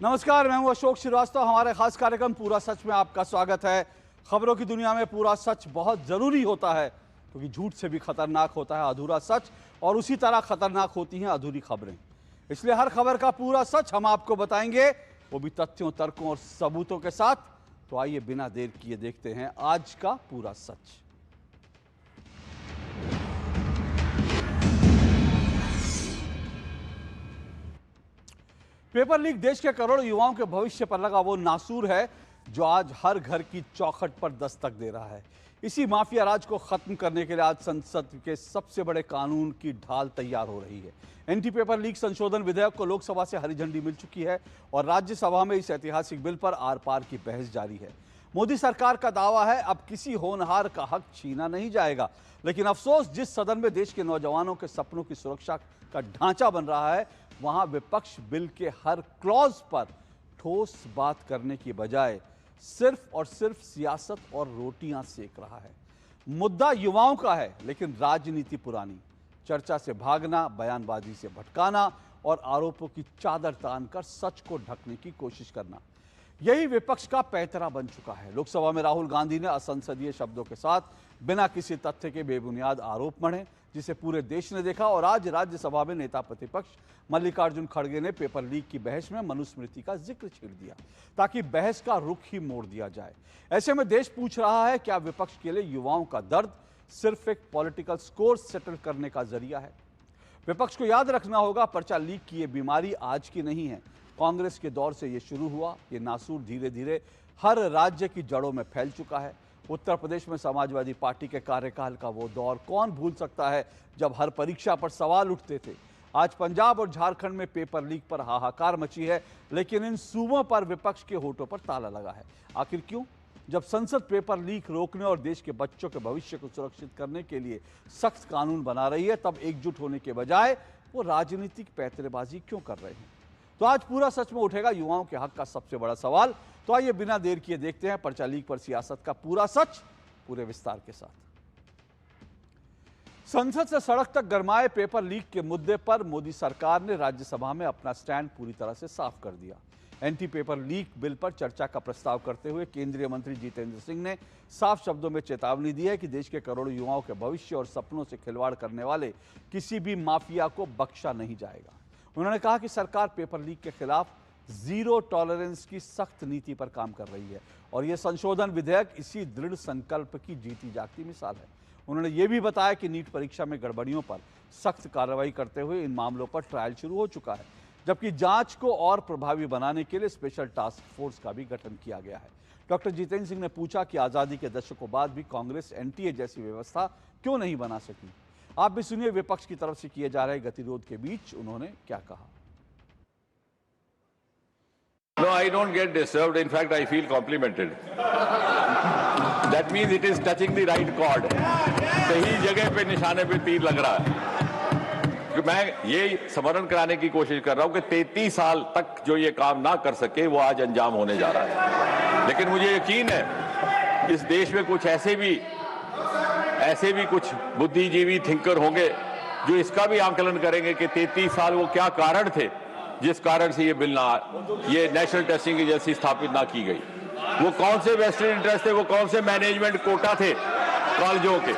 नमस्कार, मैं हूं अशोक श्रीवास्तव। हमारे खास कार्यक्रम पूरा सच में आपका स्वागत है। खबरों की दुनिया में पूरा सच बहुत जरूरी होता है, क्योंकि झूठ से भी खतरनाक होता है अधूरा सच, और उसी तरह खतरनाक होती हैं अधूरी खबरें। इसलिए हर खबर का पूरा सच हम आपको बताएंगे, वो भी तथ्यों, तर्कों और सबूतों के साथ। तो आइए बिना देर किए देखते हैं आज का पूरा सच। पेपर लीक देश के करोड़ों युवाओं के भविष्य पर लगा वो नासूर है जो आज हर घर की चौखट पर दस्तक दे रहा है। इसी माफिया राज को खत्म करने के लिए आज संसद के सबसे बड़े कानून की ढाल तैयार हो रही है। एंटी पेपर लीक संशोधन विधेयक को लोकसभा से हरी झंडी मिल चुकी है और राज्यसभा में इस ऐतिहासिक बिल पर आर पार की बहस जारी है। मोदी सरकार का दावा है अब किसी होनहार का हक छीना नहीं जाएगा, लेकिन अफसोस जिस सदन में देश के नौजवानों के सपनों की सुरक्षा का ढांचा बन रहा है, वहां विपक्ष बिल के हर क्लॉज पर ठोस बात करने की बजाय सिर्फ और सिर्फ सियासत और रोटियां सेक रहा है। मुद्दा युवाओं का है, लेकिन राजनीति पुरानी। चर्चा से भागना, बयानबाजी से भटकाना और आरोपों की चादर तानकर सच को ढकने की कोशिश करना, यही विपक्ष का पैंतरा बन चुका है। लोकसभा में राहुल गांधी ने असंसदीय शब्दों के साथ बिना किसी तथ्य के बेबुनियाद आरोप मढ़े, जिसे पूरे देश ने देखा। और आज राज्यसभा में नेता प्रतिपक्ष मल्लिकार्जुन खड़गे ने पेपर लीक की बहस में मनुस्मृति का जिक्र छेड़ दिया, ताकि बहस का रुख ही मोड़ दिया जाए। ऐसे में देश पूछ रहा है, क्या विपक्ष के लिए युवाओं का दर्द सिर्फ एक पॉलिटिकल स्कोर सेटल करने का जरिया है? विपक्ष को याद रखना होगा, पर्चा लीक की ये बीमारी आज की नहीं है। कांग्रेस के दौर से ये शुरू हुआ। ये नासूर धीरे धीरे हर राज्य की जड़ों में फैल चुका है। उत्तर प्रदेश में समाजवादी पार्टी के कार्यकाल का वो दौर कौन भूल सकता है, जब हर परीक्षा पर सवाल उठते थे। आज पंजाब और झारखंड में पेपर लीक पर हाहाकार मची है, लेकिन इन सूबों पर विपक्ष के होठों पर ताला लगा है। आखिर क्यों? जब संसद पेपर लीक रोकने और देश के बच्चों के भविष्य को सुरक्षित करने के लिए सख्त कानून बना रही है, तब एकजुट होने के बजाय वो राजनीतिक पैंतरेबाजी क्यों कर रहे हैं? तो आज पूरा सच में उठेगा युवाओं के हक का सबसे बड़ा सवाल। तो आइए बिना देर किए देखते हैं पर्चा लीक पर सियासत का पूरा सच, पूरे विस्तार के साथ। संसद से सड़क तक गरमाए पेपर लीक के मुद्दे पर मोदी सरकार ने राज्यसभा में अपना स्टैंड पूरी तरह से साफ कर दिया। एंटी पेपर लीक बिल पर चर्चा का प्रस्ताव करते हुए केंद्रीय मंत्री जितेंद्र सिंह ने साफ शब्दों में चेतावनी दी है कि देश के करोड़ों युवाओं के भविष्य और सपनों से खिलवाड़ करने वाले किसी भी माफिया को बख्शा नहीं जाएगा। उन्होंने कहा कि सरकार पेपर लीक के खिलाफ जीरो टॉलरेंस की सख्त नीति पर काम कर रही है और यह संशोधन विधेयक इसी दृढ़ संकल्प की जीती जागती मिसाल है। उन्होंने ये भी बताया कि नीट परीक्षा में गड़बड़ियों पर सख्त कार्रवाई करते हुए इन मामलों पर ट्रायल शुरू हो चुका है, जबकि जांच को और प्रभावी बनाने के लिए स्पेशल टास्क फोर्स का भी गठन किया गया है। डॉक्टर जितेंद्र सिंह ने पूछा कि आज़ादी के दशकों बाद भी कांग्रेस एनटीए जैसी व्यवस्था क्यों नहीं बना सकी। आप भी सुनिए विपक्ष की तरफ से किए जा रहे गतिरोध के बीच उन्होंने क्या कहा। No, I don't get disturbed. In fact, I feel complimented. That means it is touching the right chord. सही जगह पे निशाने पे तीर लग रहा है। मैं ये स्मरण कराने की कोशिश कर रहा हूं कि 33 साल तक जो ये काम ना कर सके वो आज अंजाम होने जा रहा है। लेकिन मुझे यकीन है इस देश में कुछ ऐसे भी कुछ बुद्धिजीवी थिंकर होंगे जो इसका भी आंकलन करेंगे कि 33 साल वो क्या कारण थे जिस कारण से ये बिल ये नेशनल टेस्टिंग एजेंसी स्थापित ना की गई। वो कौन से वेस्टेड इंटरेस्ट थे, वो कौन से मैनेजमेंट कोटा थे कॉलेजों के।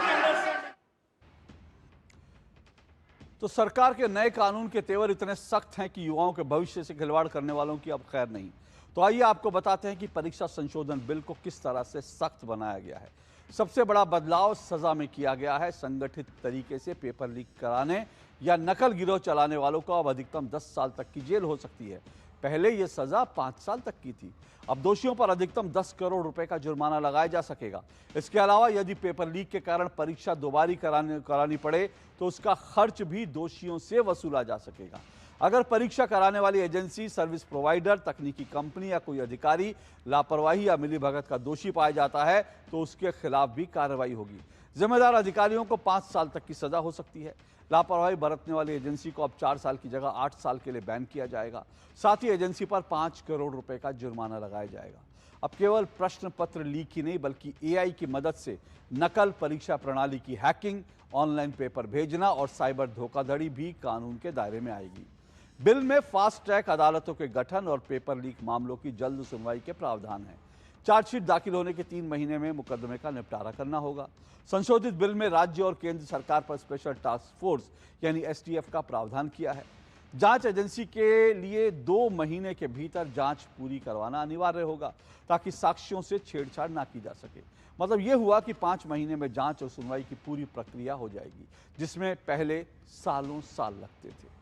तो सरकार के नए कानून के तेवर इतने सख्त हैं कि युवाओं के भविष्य से खिलवाड़ करने वालों की अब खैर नहीं। तो आइए आपको बताते हैं कि परीक्षा संशोधन बिल को किस तरह से सख्त बनाया गया है। सबसे बड़ा बदलाव सजा में किया गया है। संगठित तरीके से पेपर लीक कराने या नकल गिरोह चलाने वालों को अब अधिकतम 10 साल तक की जेल हो सकती है। पहले यह सजा 5 साल तक की थी। अब दोषियों पर अधिकतम 10 करोड़ रुपए का जुर्माना लगाया जा सकेगा। इसके अलावा यदि पेपर लीक के कारण परीक्षा दोबारा करानी पड़े तो उसका खर्च भी दोषियों से वसूला जा सकेगा। अगर परीक्षा कराने वाली एजेंसी, सर्विस प्रोवाइडर, तकनीकी कंपनी या कोई अधिकारी लापरवाही या मिलीभगत का दोषी पाया जाता है तो उसके खिलाफ भी कार्रवाई होगी। जिम्मेदार अधिकारियों को 5 साल तक की सजा हो सकती है। लापरवाही बरतने वाली एजेंसी को अब 4 साल की जगह 8 साल के लिए बैन किया जाएगा। साथ ही एजेंसी पर 5 करोड़ रुपए का जुर्माना लगाया जाएगा। अब केवल प्रश्न पत्र लीक ही नहीं, बल्कि एआई की मदद से नकल परीक्षा प्रणाली की हैकिंग, ऑनलाइन पेपर भेजना और साइबर धोखाधड़ी भी कानून के दायरे में आएगी। बिल में फास्ट ट्रैक अदालतों के गठन और पेपर लीक मामलों की जल्द सुनवाई के प्रावधान हैं। चार्जशीट दाखिल होने के 3 महीने में मुकदमे का निपटारा करना होगा। संशोधित बिल में राज्य और केंद्र सरकार पर स्पेशल टास्क फोर्स यानी एसटीएफ का प्रावधान किया है। जांच एजेंसी के लिए 2 महीने के भीतर जांच पूरी करवाना अनिवार्य होगा ताकि साक्ष्यों से छेड़छाड़ ना की जा सके। मतलब यह हुआ कि 5 महीने में जांच और सुनवाई की पूरी प्रक्रिया हो जाएगी, जिसमें पहले सालों साल लगते थे।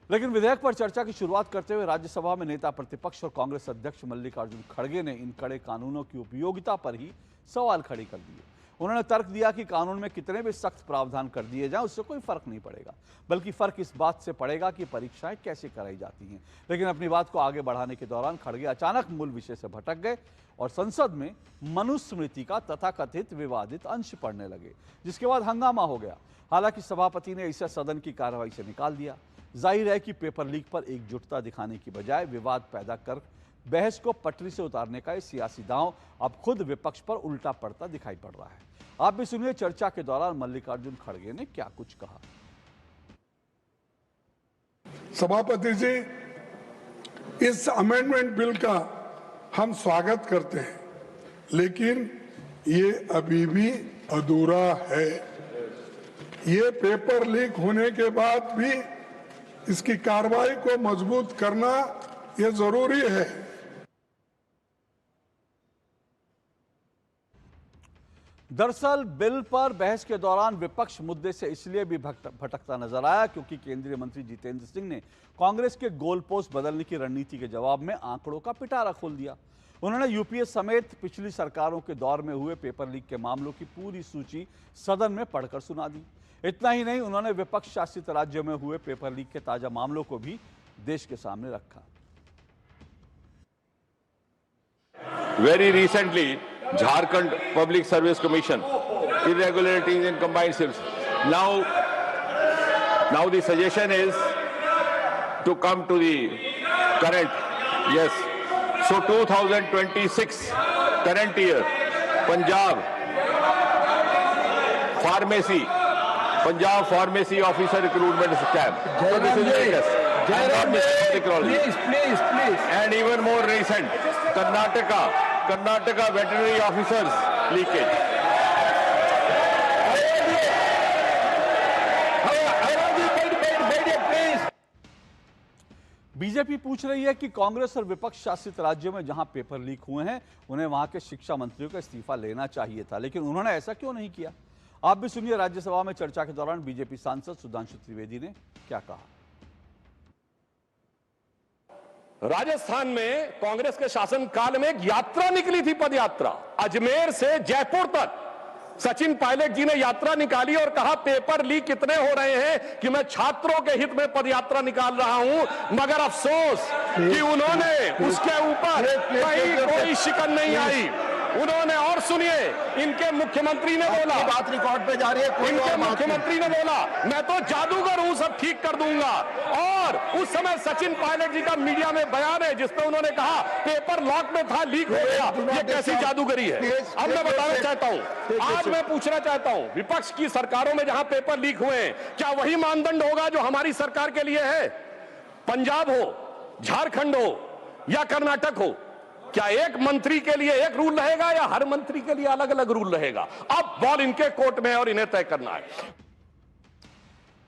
लेकिन विधेयक पर चर्चा की शुरुआत करते हुए राज्यसभा में नेता प्रतिपक्ष और कांग्रेस अध्यक्ष मल्लिकार्जुन खड़गे ने इन कड़े कानूनों की उपयोगिता पर ही सवाल खड़े कर दिए। उन्होंने तर्क दिया कि कानून में कितने भी सख्त प्रावधान कर दिए जाएं, उससे कोई फर्क नहीं पड़ेगा, बल्कि फर्क इस बात से पड़ेगा कि परीक्षाएं कैसे कराई जाती हैं। लेकिन अपनी बात को आगे बढ़ाने के दौरान खड़गे अचानक मूल विषय से भटक गए और संसद में मनुस्मृति का तथाकथित विवादित अंश पढ़ने लगे, जिसके बाद हंगामा हो गया। हालांकि सभापति ने इसे सदन की कार्रवाई से निकाल दिया। जाहिर है कि पेपर लीक पर एकजुटता दिखाने की बजाय विवाद पैदा कर बहस को पटरी से उतारने का ये सियासी दांव अब खुद विपक्ष पर उल्टा पड़ता दिखाई पड़ रहा है। आप भी सुनिए चर्चा के दौरान मल्लिकार्जुन खड़गे ने क्या कुछ कहा। सभापति जी, इस अमेंडमेंट बिल का हम स्वागत करते हैं, लेकिन ये अभी भी अधूरा है। ये पेपर लीक होने के बाद भी इसकी कार्रवाई को मजबूत करना ये जरूरी है। दरअसल बिल पर बहस के दौरान विपक्ष मुद्दे से इसलिए भी भटकता नजर आया क्योंकि केंद्रीय मंत्री जितेंद्र सिंह ने कांग्रेस के गोल पोस्ट बदलने की रणनीति के जवाब में आंकड़ों का पिटारा खोल दिया। उन्होंने यूपीए समेत पिछली सरकारों के दौर में हुए पेपर लीक के मामलों की पूरी सूची सदन में पढ़कर सुना दी। इतना ही नहीं, उन्होंने विपक्ष शासित राज्यों में हुए पेपर लीक के ताजा मामलों को भी देश के सामने रखा। Very recently, Jharkhand Public Service Commission, irregularities in combined civils. Now the suggestion is to come to the current, yes. So 2026, current year, Punjab pharmacy officer recruitment scam. So this is latest. Please. And even more recent, Karnataka veterinary officers leakage. BJP पूछ रही है कि कांग्रेस और विपक्ष शासित राज्यों में जहां पेपर लीक हुए हैं, उन्हें वहां के शिक्षा मंत्रियों का इस्तीफा लेना चाहिए था, लेकिन उन्होंने ऐसा क्यों नहीं किया। आप भी सुनिए राज्यसभा में चर्चा के दौरान बीजेपी सांसद सुधांशु त्रिवेदी ने क्या कहा। राजस्थान में कांग्रेस के शासनकाल में एक यात्रा निकली थी, पद यात्रा, अजमेर से जयपुर तक। सचिन पायलट जी ने यात्रा निकाली और कहा पेपर लीक कितने हो रहे हैं कि मैं छात्रों के हित में पद यात्रा निकाल रहा हूं। मगर अफसोस कि उन्होंने उसके ऊपर कोई शिकन नहीं आई। उन्होंने, और सुनिए, इनके मुख्यमंत्री ने बोला, बात रिकॉर्ड पे जा रही है, इनके मुख्यमंत्री ने बोला मैं तो जादूगर हूं, सब ठीक कर दूंगा। और उस समय सचिन पायलट जी का मीडिया में बयान है जिसमें उन्होंने कहा पेपर लॉक में था, लीक हो गया। ये कैसी जादूगरी है। अब मैं बताना चाहता हूं, आज मैं पूछना चाहता हूं, विपक्ष की सरकारों में जहां पेपर लीक हुए हैं, क्या वही मानदंड होगा जो हमारी सरकार के लिए है? पंजाब हो, झारखंड हो या कर्नाटक हो, क्या एक मंत्री के लिए एक रूल रहेगा या हर मंत्री के लिए अलग अलग रूल रहेगा? अब बॉल इनके कोर्ट में है और इन्हें तय करना है।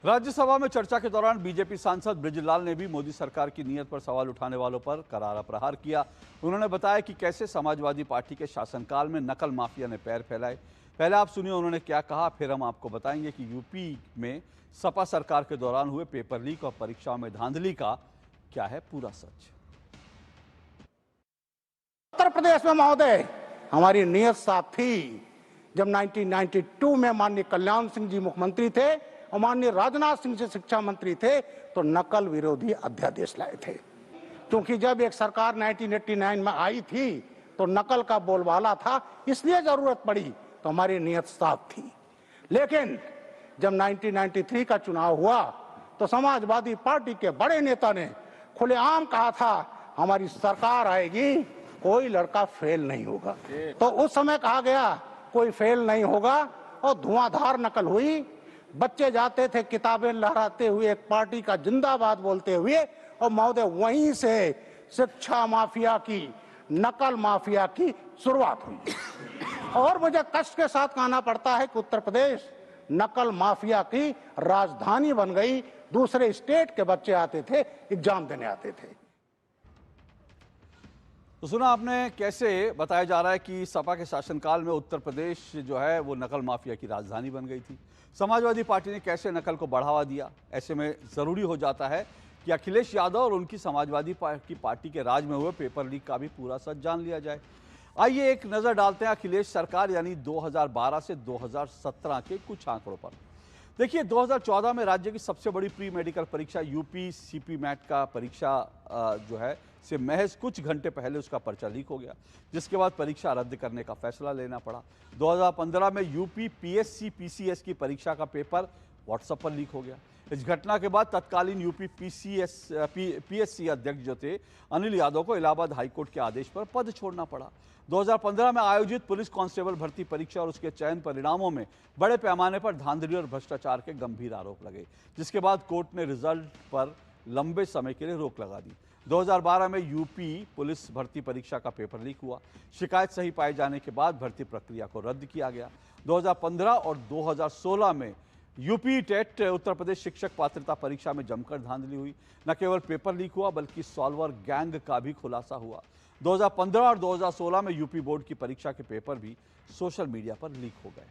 राज्यसभा में चर्चा के दौरान बीजेपी सांसद बृजलाल ने भी मोदी सरकार की नीयत पर सवाल उठाने वालों पर करारा प्रहार किया। उन्होंने बताया कि कैसे समाजवादी पार्टी के शासनकाल में नकल माफिया ने पैर फैलाए। पहले आप सुनिए उन्होंने क्या कहा, फिर हम आपको बताएंगे कि यूपी में सपा सरकार के दौरान हुए पेपर लीक और परीक्षाओं में धांधली का क्या है पूरा सच। उत्तर प्रदेश में महोदय हमारी नीयत साफ थी। जब 1992 में माननीय कल्याण सिंह जी मुख्यमंत्री थे और माननीय राजनाथ सिंह जी शिक्षा मंत्री थे तो नकल विरोधी अध्यादेश लाए थे, क्योंकि जब एक सरकार 1989 में आई थी तो नकल का बोलबाला था, इसलिए जरूरत पड़ी, तो हमारी नीयत साफ थी। लेकिन जब 1993 का चुनाव हुआ तो समाजवादी पार्टी के बड़े नेता ने खुलेआम कहा था हमारी सरकार आएगी, कोई लड़का फेल नहीं होगा। तो उस समय कहा गया कोई फेल नहीं होगा और धुआंधार नकल हुई। बच्चे जाते थे किताबें लहराते हुए, एक पार्टी का जिंदाबाद बोलते हुए, और महोदय वहीं से शिक्षा माफिया की, नकल माफिया की शुरुआत हुई। और मुझे कष्ट के साथ कहना पड़ता है कि उत्तर प्रदेश नकल माफिया की राजधानी बन गई। दूसरे स्टेट के बच्चे आते थे, एग्जाम देने आते थे। तो सुना आपने कैसे बताया जा रहा है कि सपा के शासनकाल में उत्तर प्रदेश जो है वो नकल माफिया की राजधानी बन गई थी। समाजवादी पार्टी ने कैसे नकल को बढ़ावा दिया। ऐसे में ज़रूरी हो जाता है कि अखिलेश यादव और उनकी समाजवादी पार्टी के राज में हुए पेपर लीक का भी पूरा सच जान लिया जाए। आइए एक नज़र डालते हैं अखिलेश सरकार यानी 2012 से 2017 के कुछ आंकड़ों पर। देखिए 2014 में राज्य की सबसे बड़ी प्री मेडिकल परीक्षा यूपी सीपी मैट का परीक्षा जो है से महज कुछ घंटे पहले उसका पर्चा लीक हो गया, जिसके बाद परीक्षा रद्द करने का फैसला लेना पड़ा। 2015 में यूपी पीएससी पीसीएस की परीक्षा का पेपर व्हाट्सएप पर लीक हो गया। इस घटना के बाद तत्कालीन यूपी पीएससी अध्यक्ष जो थे अनिल यादव को इलाहाबाद हाईकोर्ट के आदेश पर पद छोड़ना पड़ा। 2015 में आयोजित पुलिस कांस्टेबल भर्ती परीक्षा और उसके चयन परिणामों में बड़े पैमाने पर धांधली और भ्रष्टाचार के गंभीर आरोप लगे, जिसके बाद कोर्ट ने रिजल्ट पर लंबे समय के लिए रोक लगा दी। 2012 में यूपी पुलिस भर्ती परीक्षा का पेपर लीक हुआ। शिकायत सही पाए जाने के बाद भर्ती प्रक्रिया को रद्द किया गया। 2015 और 2016 में यूपी टेट उत्तर प्रदेश शिक्षक पात्रता परीक्षा में जमकर धांधली हुई। न केवल पेपर लीक हुआ बल्कि सॉल्वर गैंग का भी खुलासा हुआ। 2015 और 2016 में यूपी बोर्ड की परीक्षा के पेपर भी सोशल मीडिया पर लीक हो गए।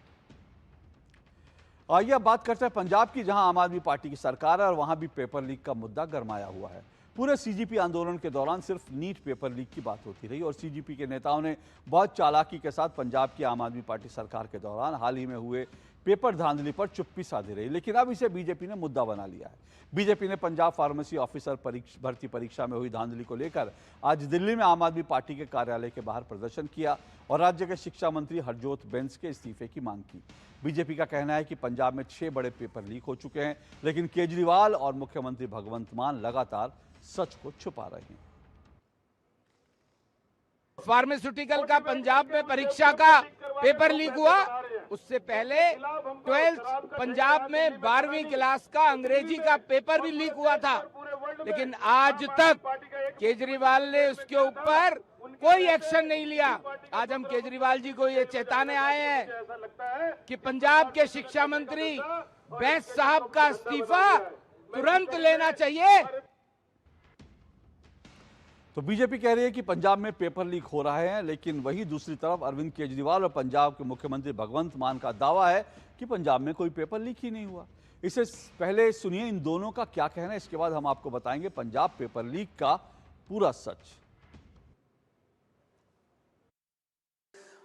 आइए अब बात करते हैं पंजाब की, जहां आम आदमी पार्टी की सरकार है और वहां भी पेपर लीक का मुद्दा गरमाया हुआ है। पूरे सीजीपी आंदोलन के दौरान सिर्फ नीट पेपर लीक की बात होती रही और सीजीपी के नेताओं ने बहुत चालाकी के साथ पंजाब की आम आदमी पार्टी सरकार के दौरान हाल ही में हुए पेपर धांधली पर चुप्पी साधी रही, लेकिन अब इसे बीजेपी ने मुद्दा बना लिया है। बीजेपी ने पंजाब फार्मेसी ऑफिसर भर्ती परीक्षा में हुई धांधली को लेकर आज दिल्ली में आम आदमी पार्टी के कार्यालय के बाहर प्रदर्शन किया और राज्य के शिक्षा मंत्री हरजोत बैंस के इस्तीफे की मांग की। बीजेपी का कहना है कि पंजाब में 6 बड़े पेपर लीक हो चुके हैं, लेकिन केजरीवाल और मुख्यमंत्री भगवंत मान लगातार सच को छुपा रहे हैं। फार्मास्यूटिकल का पंजाब में परीक्षा का पेपर लीक हुआ, उससे पहले 12th पंजाब में 12वीं क्लास का अंग्रेजी का पेपर भी लीक हुआ था, लेकिन आज तक केजरीवाल ने उसके ऊपर कोई एक्शन नहीं लिया। आज हम केजरीवाल जी को ये चेताने आए हैं कि पंजाब के शिक्षा मंत्री बैंस साहब का इस्तीफा तुरंत लेना चाहिए। तो बीजेपी कह रही है कि पंजाब में पेपर लीक हो रहा है, लेकिन वही दूसरी तरफ अरविंद केजरीवाल और पंजाब के मुख्यमंत्री भगवंत मान का दावा है कि पंजाब में कोई पेपर लीक ही नहीं हुआ। इससे पहले सुनिए इन दोनों का क्या कहना है, इसके बाद हम आपको बताएंगे पंजाब पेपर लीक का पूरा सच।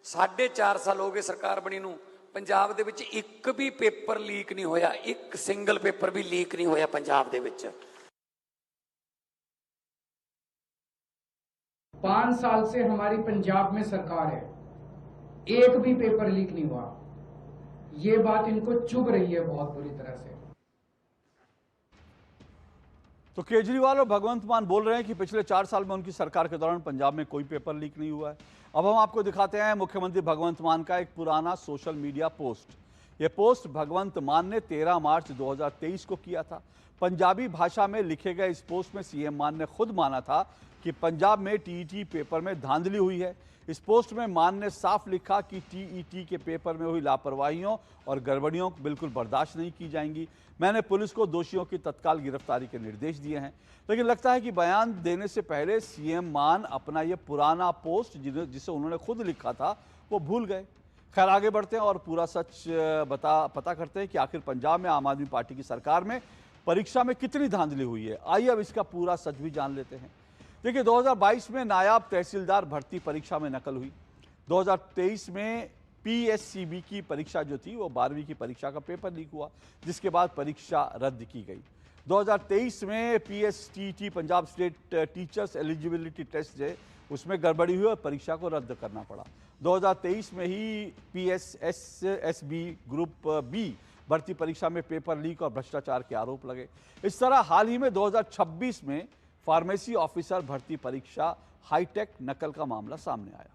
4.5 साल हो गए सरकार बनी नूं, पंजाब दे विच एक भी पेपर लीक नहीं होया, एक सिंगल पेपर भी लीक नहीं होया पंजाब दे विच। 5 साल से हमारी पंजाब में सरकार है, एक भी पेपर लीक नहीं हुआ। ये बात इनको चुभ रही है बहुत बुरी तरह से। तो केजरीवाल और भगवंत मान बोल रहे हैं कि पिछले 4 साल में उनकी सरकार के दौरान पंजाब में कोई पेपर लीक नहीं हुआ है। अब हम आपको दिखाते हैं मुख्यमंत्री भगवंत मान का एक पुराना सोशल मीडिया पोस्ट। यह पोस्ट भगवंत मान ने 13 मार्च 2023 को किया था। पंजाबी भाषा में लिखे गए इस पोस्ट में सीएम मान ने खुद माना था कि पंजाब में टीईटी पेपर में धांधली हुई है। इस पोस्ट में मान ने साफ लिखा कि टीईटी के पेपर में हुई लापरवाहियों और गड़बड़ियों बिल्कुल बर्दाश्त नहीं की जाएंगी। मैंने पुलिस को दोषियों की तत्काल गिरफ्तारी के निर्देश दिए हैं। लेकिन लगता है कि बयान देने से पहले सीएम मान अपना ये पुराना पोस्ट जिसे उन्होंने खुद लिखा था वो भूल गए। खैर आगे बढ़ते हैं और पूरा सच पता करते हैं कि आखिर पंजाब में आम आदमी पार्टी की सरकार में परीक्षा में कितनी धांधली हुई है। आइए अब इसका पूरा सच भी जान लेते हैं। देखिए 2022 में नायाब तहसीलदार भर्ती परीक्षा में नकल हुई। 2023 में पीएससीबी की परीक्षा जो थी वो 12वीं की परीक्षा का पेपर लीक हुआ, जिसके बाद परीक्षा रद्द की गई। 2023 में PSTT Punjab state teachers eligibility test है उसमें गड़बड़ी हुई और परीक्षा को रद्द करना पड़ा। 2023 में ही पीएसएसबी ग्रुप बी भर्ती परीक्षा में पेपर लीक और भ्रष्टाचार के आरोप लगे। इस तरह हाल ही में 2026 में फार्मेसी ऑफिसर भर्ती परीक्षा हाईटेक नकल का मामला सामने आया।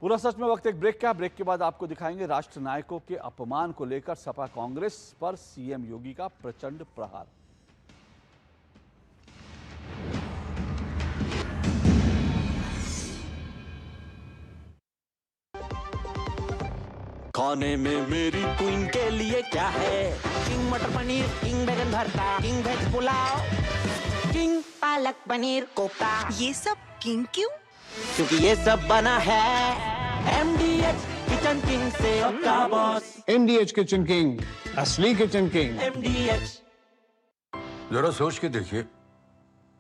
पूरा सच में वक्त एक ब्रेक का। ब्रेक के बाद आपको दिखाएंगे राष्ट्र नायकों के अपमान को लेकर सपा कांग्रेस पर सीएम योगी का प्रचंड प्रहार। खाने में मेरी क्वीन के लिए क्या है? किंग मटर पनीर, किंग बैगन भरता, king veg pulao, king palak paneer kofta. ये सब किंग क्यों? क्योंकि ये सब बना है MDH किचन किंग से का बॉस। MDH किचन किंग, असली किचन किंग। MDH। जरा सोच के देखिए,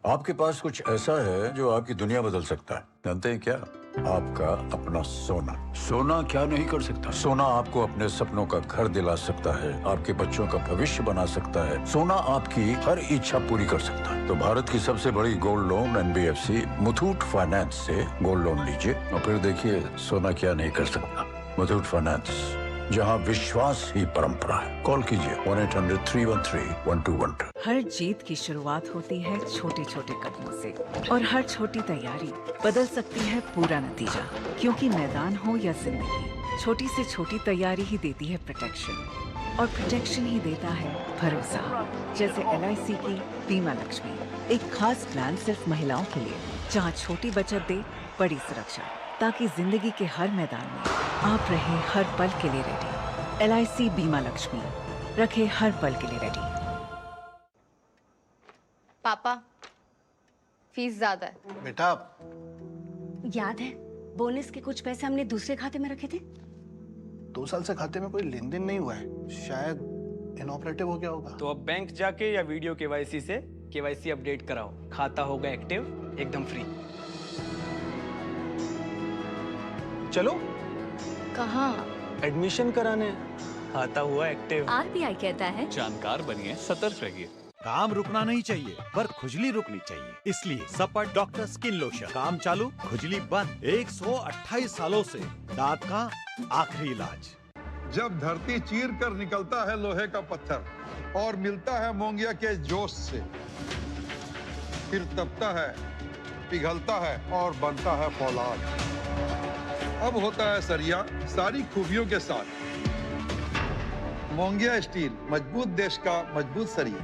आपके पास कुछ ऐसा है जो आपकी दुनिया बदल सकता है। जानते हैं क्या? आपका अपना सोना। सोना क्या नहीं कर सकता? सोना आपको अपने सपनों का घर दिला सकता है, आपके बच्चों का भविष्य बना सकता है। सोना आपकी हर इच्छा पूरी कर सकता है। तो भारत की सबसे बड़ी gold loan NBFC Muthoot finance से गोल्ड लोन लीजिए और फिर देखिए सोना क्या नहीं कर सकता। मुथूट फाइनेंस, जहां विश्वास ही परंपरा है। कॉल कीजिए 1-800-313-1212। हर जीत की शुरुआत होती है छोटे छोटे कदमों से और हर छोटी तैयारी बदल सकती है पूरा नतीजा। क्योंकि मैदान हो या जिंदगी, छोटी से छोटी तैयारी ही देती है प्रोटेक्शन और प्रोटेक्शन ही देता है भरोसा। जैसे LIC की बीमा लक्ष्मी, एक खास प्लान सिर्फ महिलाओं के लिए, जहां छोटी बचत दे बड़ी सुरक्षा, ताकि जिंदगी के हर मैदान में आप रहे हर पल के लिए रेडी। LIC बीमा लक्ष्मी, रखे हर पल के लिए रेडी। पापा, फीस ज्यादा है। बेटा, याद है बोनस के कुछ पैसे हमने दूसरे खाते में रखे थे? 2 साल से खाते में कोई लेन देन नहीं हुआ है, शायद इनऑपरेटिव हो गया होगा। तो अब बैंक जाके या वीडियो KYC से KYC अपडेट कराओ, खाता होगा एक्टिव, एकदम फ्री। चलो। कहाँ? एडमिशन कराने। खाता हुआ एक्टिव। RBI कहता है जानकार बनिए, सतर्क रहिए। काम रुकना नहीं चाहिए, पर खुजली रुकनी चाहिए। इसलिए सपा डॉक्टर स्किन लोशन, काम चालू खुजली बंद। 128 सालों से दांत का आखिरी इलाज। जब धरती चीर कर निकलता है लोहे का पत्थर और मिलता है मोंगिया के जोश से, फिर तपता है, पिघलता है और बनता है फौलाद। अब होता है सरिया सारी खूबियों के साथ। मोंगिया स्टील, मजबूत देश का मजबूत सरिया।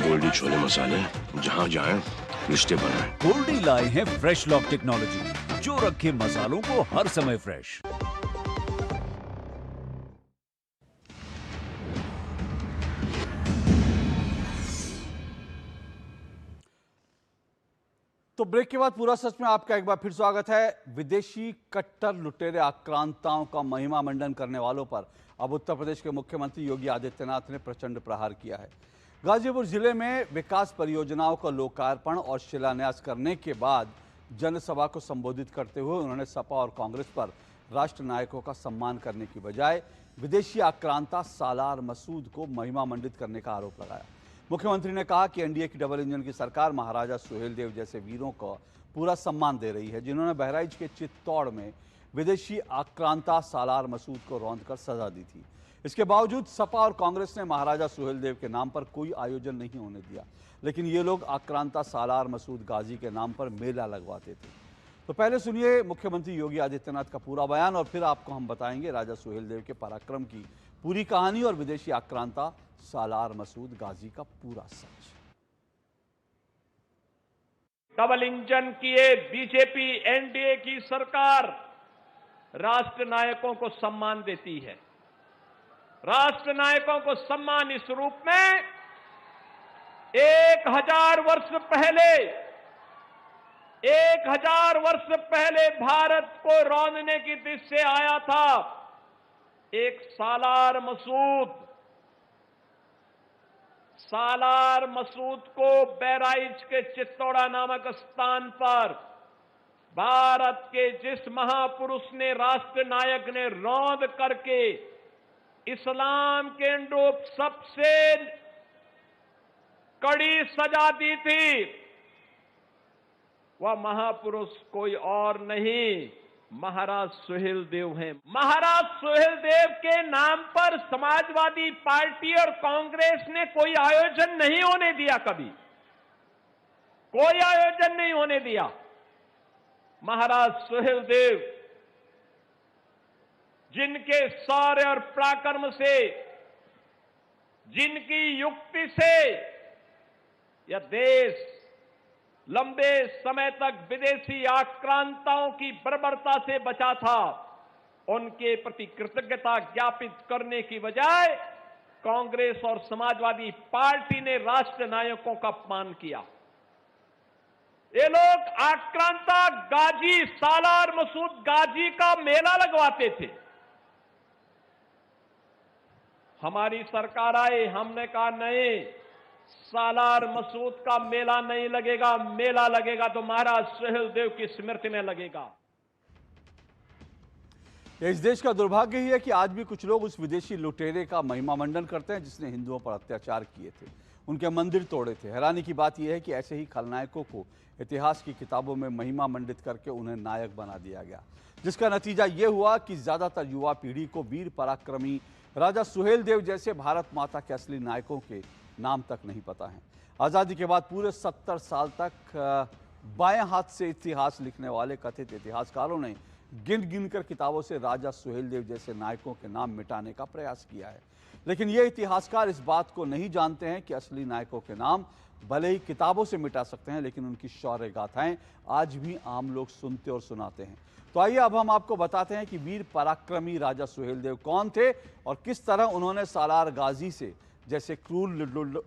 गोल्डी छोले मसाले, जहाँ जाएं रिश्ते बनाएं। गोल्डी लाए हैं फ्रेश लॉक टेक्नोलॉजी, जो रखे मसालों को हर समय फ्रेश। तो ब्रेक के बाद पूरा सच में आपका एक बार फिर स्वागत है। विदेशी कट्टर लुटेरे आक्रांताओं का महिमा मंडन करने वालों पर अब उत्तर प्रदेश के मुख्यमंत्री योगी आदित्यनाथ ने प्रचंड प्रहार किया है। गाजीपुर जिले में विकास परियोजनाओं का लोकार्पण और शिलान्यास करने के बाद जनसभा को संबोधित करते हुए उन्होंने सपा और कांग्रेस पर राष्ट्र नायकों का सम्मान करने की बजाय विदेशी आक्रांता सालार मसूद को महिमा मंडित करने का आरोप लगाया। मुख्यमंत्री ने कहा कि एनडीए की डबल इंजन की सरकार महाराजा सुहेलदेव जैसे वीरों को पूरा सम्मान दे रही है, जिन्होंने बहराइच के चित्तौड़ में विदेशी आक्रांता सालार मसूद को रौंदकर सजा दी थी। इसके बावजूद सपा और कांग्रेस ने महाराजा सुहेलदेव के नाम पर कोई आयोजन नहीं होने दिया, लेकिन ये लोग आक्रांता सालार मसूद गाजी के नाम पर मेला लगवाते थे। तो पहले सुनिए मुख्यमंत्री योगी आदित्यनाथ का पूरा बयान और फिर आपको हम बताएंगे राजा सुहेलदेव के पराक्रम की पूरी कहानी और विदेशी आक्रांता सालार मसूद गाजी का पूरा सच। डबल इंजन किए बीजेपी एनडीए की सरकार राष्ट्र नायकों को सम्मान देती है। राष्ट्र नायकों को सम्मान इस रूप में 1000 वर्ष पहले भारत को रौंदने की दिशा से आया था एक सालार मसूद को बहराइच के चित्तौड़ा नामक स्थान पर भारत के जिस महापुरुष ने राष्ट्र नायक ने रौंद करके इस्लाम के अनुरूप सबसे कड़ी सजा दी थी, वह महापुरुष कोई और नहीं महाराज सुहेलदेव हैं। महाराज सुहेलदेव के नाम पर समाजवादी पार्टी और कांग्रेस ने कोई आयोजन नहीं होने दिया, कभी कोई आयोजन नहीं होने दिया। महाराज सुहेलदेव, जिनके शौर्य और पराक्रम से, जिनकी युक्ति से यह देश लंबे समय तक विदेशी आक्रांताओं की बर्बरता से बचा था, उनके प्रति कृतज्ञता ज्ञापित करने की बजाय कांग्रेस और समाजवादी पार्टी ने राष्ट्र नायकों का अपमान किया। ये लोग आक्रांता गाजी, सालार मसूद गाजी का मेला लगवाते थे। हमारी सरकार आई, हमने कहा नहीं, सालार मसूद का मेला नहीं लगेगा, मेला लगेगा तो महाराज सुहेलदेव की स्मृति में लगेगा। इस देश का दुर्भाग्य ही है कि आज भी कुछ लोग उस विदेशी लुटेरे का महिमा मंडन करते हैं जिसने हिंदुओं पर अत्याचार किए थे, उनके मंदिर तोड़े थे। हैरानी की बात यह है कि ऐसे ही खलनायकों को इतिहास की किताबों में महिमा मंडित करके उन्हें नायक बना दिया गया, जिसका नतीजा ये हुआ कि ज्यादातर युवा पीढ़ी को वीर पराक्रमी राजा सुहेलदेव जैसे भारत माता के असली नायकों के नाम तक नहीं पता है। आज़ादी के बाद पूरे 70 साल तक बाएं हाथ से इतिहास लिखने वाले कथित इतिहासकारों ने गिन गिन कर किताबों से राजा सुहेलदेव जैसे नायकों के नाम मिटाने का प्रयास किया है, लेकिन ये इतिहासकार इस बात को नहीं जानते हैं कि असली नायकों के नाम भले ही किताबों से मिटा सकते हैं, लेकिन उनकी शौर्य गाथाएं आज भी आम लोग सुनते और सुनाते हैं। तो आइए अब हम आपको बताते हैं कि वीर पराक्रमी राजा सुहेलदेव कौन थे और किस तरह उन्होंने सालार गाजी से जैसे क्रूर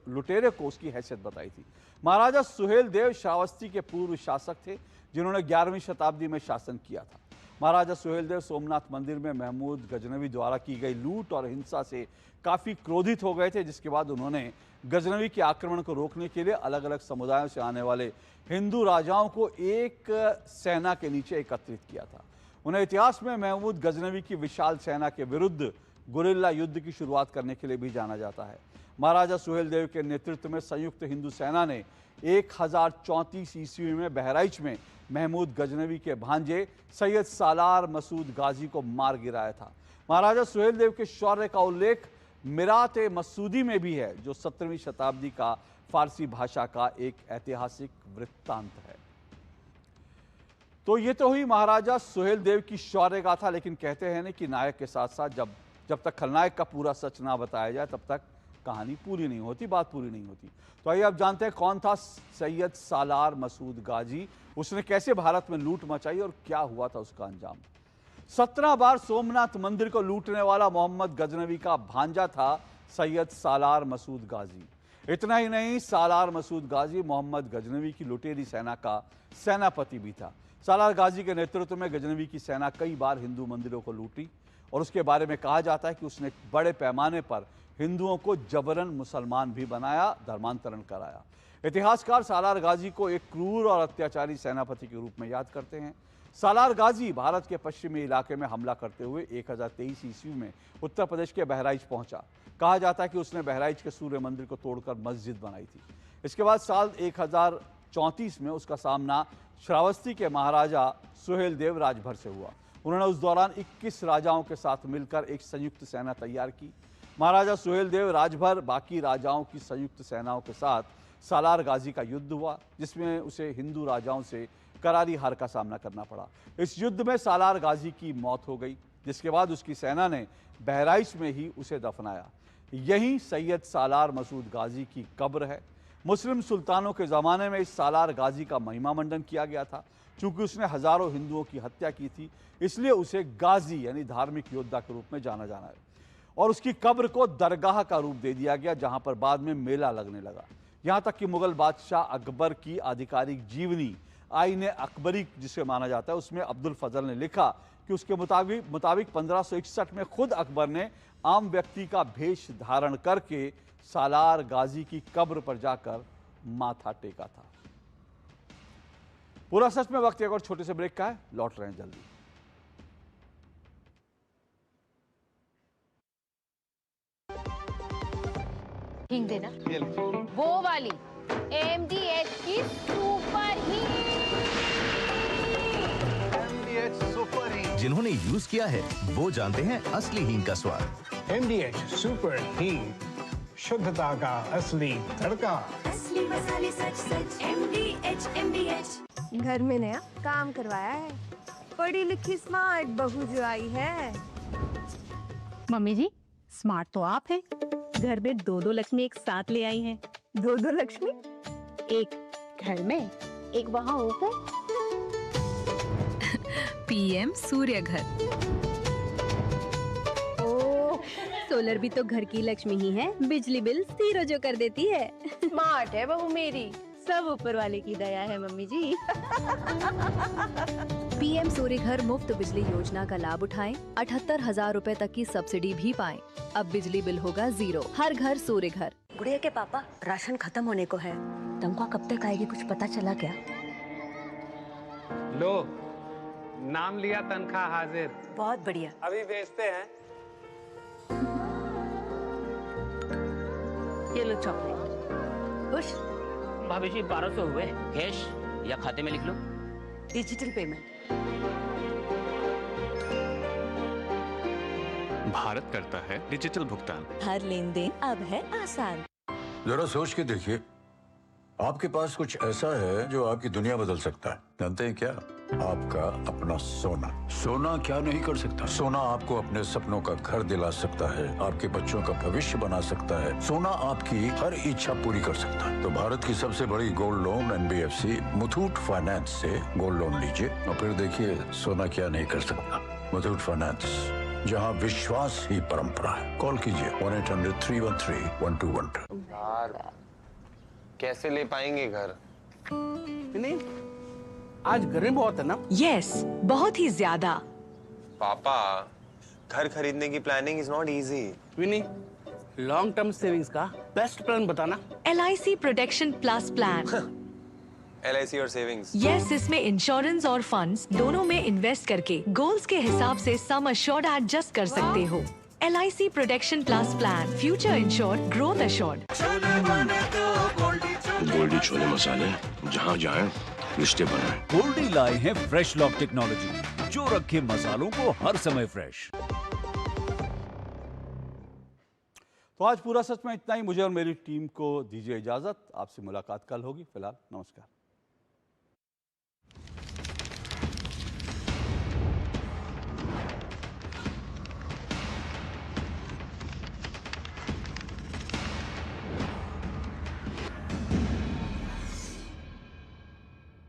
लुटेरे को उसकी हैसियत बताई थी। महाराजा सुहेलदेव श्रावस्ती के पूर्व शासक थे जिन्होंने 11वीं शताब्दी में शासन किया था। महाराजा सुहेलदेव सोमनाथ मंदिर में महमूद गजनवी द्वारा की गई लूट और हिंसा से काफ़ी क्रोधित हो गए थे, जिसके बाद उन्होंने गजनवी के आक्रमण को रोकने के लिए अलग अलग समुदायों से आने वाले हिंदू राजाओं को एक सेना के नीचे एकत्रित किया था। उन्हें इतिहास में महमूद गजनवी की विशाल सेना के विरुद्ध गुरिल्ला युद्ध की शुरुआत करने के लिए भी जाना जाता है। महाराजा सुहेलदेव के नेतृत्व में संयुक्त हिंदू सेना ने 1034 ईस्वी में बहराइच में महमूद गजनवी के भांजे सैयद सालार मसूद गाजी को मार गिराया था। महाराजा सुहेलदेव के शौर्य का उल्लेख मिरात-ए मसूदी में भी है, जो 17वीं शताब्दी का फारसी भाषा का एक ऐतिहासिक वृत्तांत है। तो ये तो हुई महाराजा सुहेलदेव की शौर्य गाथा, लेकिन कहते हैं ना कि नायक के साथ साथ जब तक खलनायक का पूरा सच ना बताया जाए तब तक कहानी पूरी नहीं होती, बात पूरी नहीं होती। तो आइए अब जानते हैं कौन था सैयद सालार मसूद गाजी, उसने कैसे भारत में लूट मचाई और क्या हुआ था उसका अंजाम। 17 बार सोमनाथ मंदिर को लूटने वाला मोहम्मद गजनवी का भांजा था सैयद सालार मसूद गाजी। इतना ही नहीं, सालार मसूद गाजी मोहम्मद गजनवी की लुटेरी सेना का सेनापति भी था। सालार गाजी के नेतृत्व में गजनवी की सेना कई बार हिंदू मंदिरों को लूटी और उसके बारे में कहा जाता है कि उसने बड़े पैमाने पर हिंदुओं को जबरन मुसलमान भी बनाया, धर्मांतरण कराया। इतिहासकार सालार गाजी को एक क्रूर और अत्याचारी सेनापति के रूप में याद करते हैं। सालार गाजी भारत के पश्चिमी इलाके में हमला करते हुए 1023 ईस्वी में उत्तर प्रदेश के बहराइच पहुंचा। कहा जाता है कि उसने बहराइच के सूर्य मंदिर को तोड़कर मस्जिद बनाई थी। इसके बाद साल 1034 में उसका सामना श्रावस्ती के महाराजा सुहेलदेव राजभर से हुआ। उन्होंने उस दौरान 21 राजाओं के साथ मिलकर एक संयुक्त सेना तैयार की। महाराजा सुहेलदेव राजभर बाकी राजाओं की संयुक्त सेनाओं के साथ सालार गाजी का युद्ध हुआ, जिसमें उसे हिंदू राजाओं से करारी हार का सामना करना पड़ा। इस युद्ध में सालार गाजी की मौत हो गई, जिसके बाद उसकी सेना ने बहराइच में ही उसे दफनाया। यही सैयद सालार मसूद गाजी की कब्र है। मुस्लिम सुल्तानों के ज़माने में इस सालार गाजी का महिमा मंडन किया गया था। चूंकि उसने हजारों हिंदुओं की हत्या की थी, इसलिए उसे गाजी यानी धार्मिक योद्धा के रूप में जाना जाना है। और उसकी कब्र को दरगाह का रूप दे दिया गया, जहां पर बाद में मेला लगने लगा। यहां तक कि मुगल बादशाह अकबर की आधिकारिक जीवनी आईने अकबरी जिसे माना जाता है, उसमें अब्दुल फजल ने लिखा कि उसके मुताबिक 1561 में खुद अकबर ने आम व्यक्ति का भेष धारण करके सालार गाजी की कब्र पर जाकर माथा टेका था। पूरा सच में वक्त एक और छोटे से ब्रेक का है, लौट रहे हैं जल्दी। हिंग देना, वो वाली MDH की सुपर हींग। जिन्होंने यूज किया है वो जानते हैं असली हींग का स्वाद। MDH सुपर हींग, शुद्धता का असली तड़का। असली मसाले सच सच MDH घर में नया काम करवाया है। पढ़ी लिखी स्मार्ट बहू जो आई है। मम्मी जी, स्मार्ट तो आप हैं। घर में दो दो लक्ष्मी एक साथ ले आई हैं। दो दो लक्ष्मी? एक घर में, एक वहाँ ऊपर। पीएम सूर्य घर। ओह, सोलर भी तो घर की लक्ष्मी ही है, बिजली बिल जीरो जो कर देती है। स्मार्ट है बहू मेरी। सब ऊपर वाले की दया है मम्मी जी। पीएम सूर्य घर मुफ्त बिजली योजना का लाभ उठाएं, 78,000 रुपए तक की सब्सिडी भी पाएं। अब बिजली बिल होगा जीरो। हर घर सूर्य घर। गुड़िया के पापा, राशन खत्म होने को है, तनख्वाह कब तक आएगी कुछ पता चला क्या? लो, नाम लिया, तनख्वाह हाजिर। बहुत बढ़िया। अभी भेजते हैं। ये लो चॉकलेट। खुश? भाभी जी 1200 हुए। कैश या खाते में लिख लो? Digital payment. भारत करता है डिजिटल भुगतान। हर लेन देन अब है आसान। जरा सोच के देखिए, आपके पास कुछ ऐसा है जो आपकी दुनिया बदल सकता है। जानते हैं क्या? आपका अपना सोना। सोना क्या नहीं कर सकता? सोना आपको अपने सपनों का घर दिला सकता है, आपके बच्चों का भविष्य बना सकता है। सोना आपकी हर इच्छा पूरी कर सकता है। तो भारत की सबसे बड़ी gold loan NBFC Muthoot finance से गोल्ड लोन लीजिए और फिर देखिए सोना क्या नहीं कर सकता। मुथूट फाइनेंस, जहां विश्वास ही परंपरा है। कॉल कीजिए 1-800-313-1212। यार, कैसे ले पाएंगे घर? नहीं, आज गर्मी बहुत है ना? यस, बहुत ही ज्यादा। पापा, घर खरीदने की प्लानिंग इज नॉट इजी। विनी, लॉन्ग टर्म सेविंग्स का बेस्ट प्लान बताना। LIC protection plus plan. LIC और सेविंग्स। यस, इसमें इंश्योरेंस और फंड्स दोनों में इन्वेस्ट करके गोल्स के हिसाब से सम अश्योर्ड एडजस्ट कर सकते हो। LIC protection plus plan, future insured, growth assured. Goldie chole मसाले, जहाँ जाए रिश्ते बनाए। गोल्डी लाए हैं फ्रेश लॉक टेक्नोलॉजी, जो रखे मसालों को हर समय फ्रेश। तो आज पूरा सच में इतना ही। मुझे और मेरी टीम को दीजिए इजाजत। आपसे मुलाकात कल होगी। फिलहाल नमस्कार।